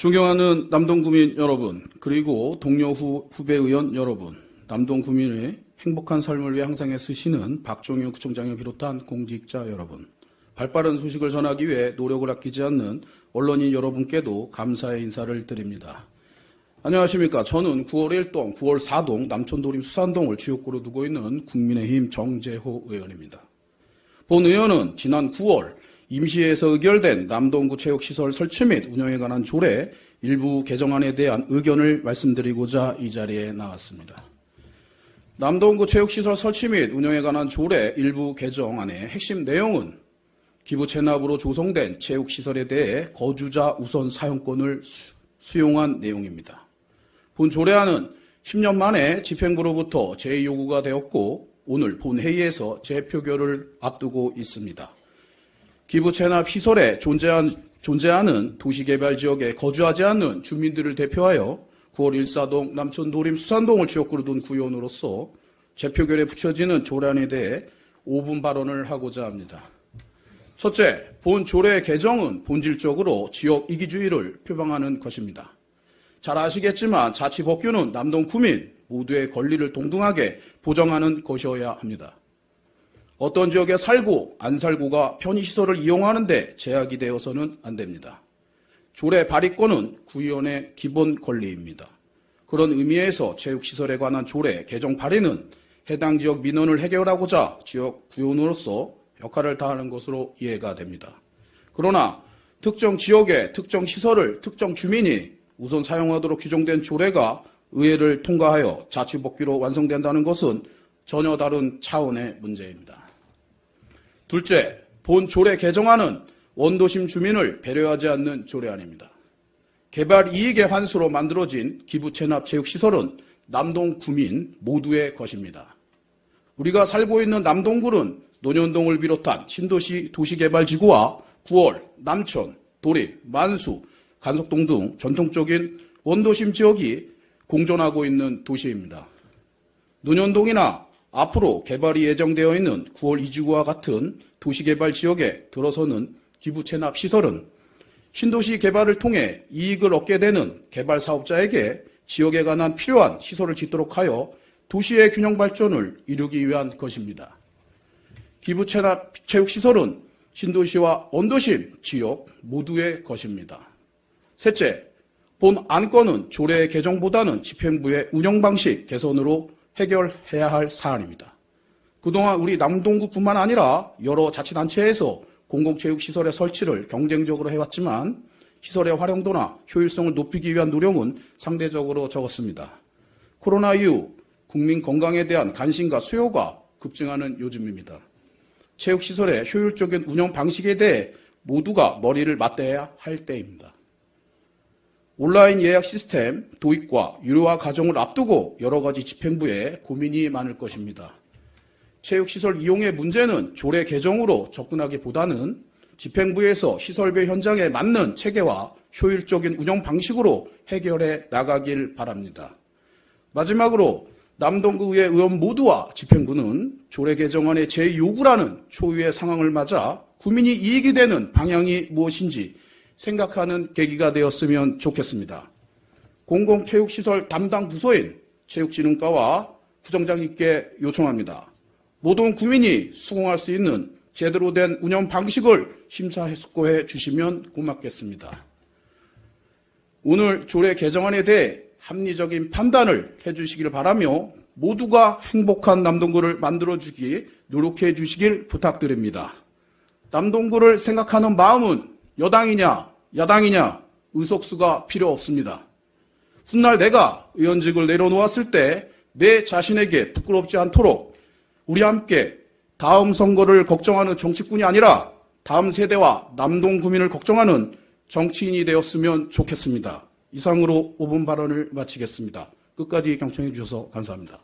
존경하는 남동구민 여러분, 그리고 동료 후배 의원 여러분, 남동구민의 행복한 삶을 위해 항상 애쓰시는 박종효 구청장을 비롯한 공직자 여러분, 발빠른 소식을 전하기 위해 노력을 아끼지 않는 언론인 여러분께도 감사의 인사를 드립니다. 안녕하십니까. 저는 9월 1동, 9월 4동, 남촌도림 수산동을 지역구로 두고 있는 국민의힘 정재호 의원입니다. 본 의원은 지난 9월 임시회에서 의결된 남동구 체육시설 설치 및 운영에 관한 조례 일부 개정안에 대한 의견을 말씀드리고자 이 자리에 나왔습니다. 남동구 체육시설 설치 및 운영에 관한 조례 일부 개정안의 핵심 내용은 기부 체납으로 조성된 체육시설에 대해 거주자 우선 사용권을 수용한 내용입니다. 본 조례안은 10년 만에 집행부로부터 재요구가 되었고 오늘 본회의에서 재표결을 앞두고 있습니다. 기부 체납 시설에 존재하는 도시개발지역에 거주하지 않는 주민들을 대표하여 9월 1사동 남촌도림 수산동을 지역구로 둔 구의원으로서 재표결에 붙여지는 조례안에 대해 5분 발언을 하고자 합니다. 첫째, 본 조례 개정은 본질적으로 지역 이기주의를 표방하는 것입니다. 잘 아시겠지만 자치법규는 남동구민 모두의 권리를 동등하게 보장하는 것이어야 합니다. 어떤 지역에 살고 안 살고가 편의시설을 이용하는데 제약이 되어서는 안 됩니다. 조례 발의권은 구의원의 기본 권리입니다. 그런 의미에서 체육시설에 관한 조례 개정 발의는 해당 지역 민원을 해결하고자 지역 구의원으로서 역할을 다하는 것으로 이해가 됩니다. 그러나 특정 지역의 특정 시설을 특정 주민이 우선 사용하도록 규정된 조례가 의회를 통과하여 자치법규로 완성된다는 것은 전혀 다른 차원의 문제입니다. 둘째, 본 조례 개정안은 원도심 주민을 배려하지 않는 조례안입니다. 개발 이익의 환수로 만들어진 기부 체납 체육시설은 남동구민 모두의 것입니다. 우리가 살고 있는 남동구는 논현동을 비롯한 신도시 도시개발지구와 9월, 남촌, 도립, 만수, 간석동 등 전통적인 원도심 지역이 공존하고 있는 도시입니다. 논현동이나 앞으로 개발이 예정되어 있는 9월 이지구와 같은 도시개발 지역에 들어서는 기부 체납 시설은 신도시 개발을 통해 이익을 얻게 되는 개발 사업자에게 지역에 관한 필요한 시설을 짓도록 하여 도시의 균형 발전을 이루기 위한 것입니다. 기부 체납 체육시설은 신도시와 원도심 지역 모두의 것입니다. 셋째, 본 안건은 조례 개정보다는 집행부의 운영 방식 개선으로 해결해야 할 사안입니다. 그동안 우리 남동구뿐만 아니라 여러 자치단체에서 공공체육시설의 설치를 경쟁적으로 해왔지만 시설의 활용도나 효율성을 높이기 위한 노력은 상대적으로 적었습니다. 코로나 이후 국민 건강에 대한 관심과 수요가 급증하는 요즘입니다. 체육시설의 효율적인 운영 방식에 대해 모두가 머리를 맞대야 할 때입니다. 온라인 예약 시스템 도입과 유료화 과정을 앞두고 여러 가지 집행부에 고민이 많을 것입니다. 체육시설 이용의 문제는 조례 개정으로 접근하기보다는 집행부에서 시설배 현장에 맞는 체계와 효율적인 운영 방식으로 해결해 나가길 바랍니다. 마지막으로 남동구의 의원 모두와 집행부는 조례 개정안의 재요구라는 초유의 상황을 맞아 구민이 이익이 되는 방향이 무엇인지 생각하는 계기가 되었으면 좋겠습니다. 공공체육시설 담당 부서인 체육진흥과와 부정장님께 요청합니다. 모든 구민이 수긍할 수 있는 제대로 된 운영 방식을 심사숙고해 주시면 고맙겠습니다. 오늘 조례 개정안에 대해 합리적인 판단을 해주시길 바라며 모두가 행복한 남동구를 만들어주기 노력해 주시길 부탁드립니다. 남동구를 생각하는 마음은 여당이냐 야당이냐 의석수가 필요 없습니다. 훗날 내가 의원직을 내려놓았을 때 내 자신에게 부끄럽지 않도록 우리 함께 다음 선거를 걱정하는 정치꾼이 아니라 다음 세대와 남동구민을 걱정하는 정치인이 되었으면 좋겠습니다. 이상으로 5분 발언을 마치겠습니다. 끝까지 경청해 주셔서 감사합니다.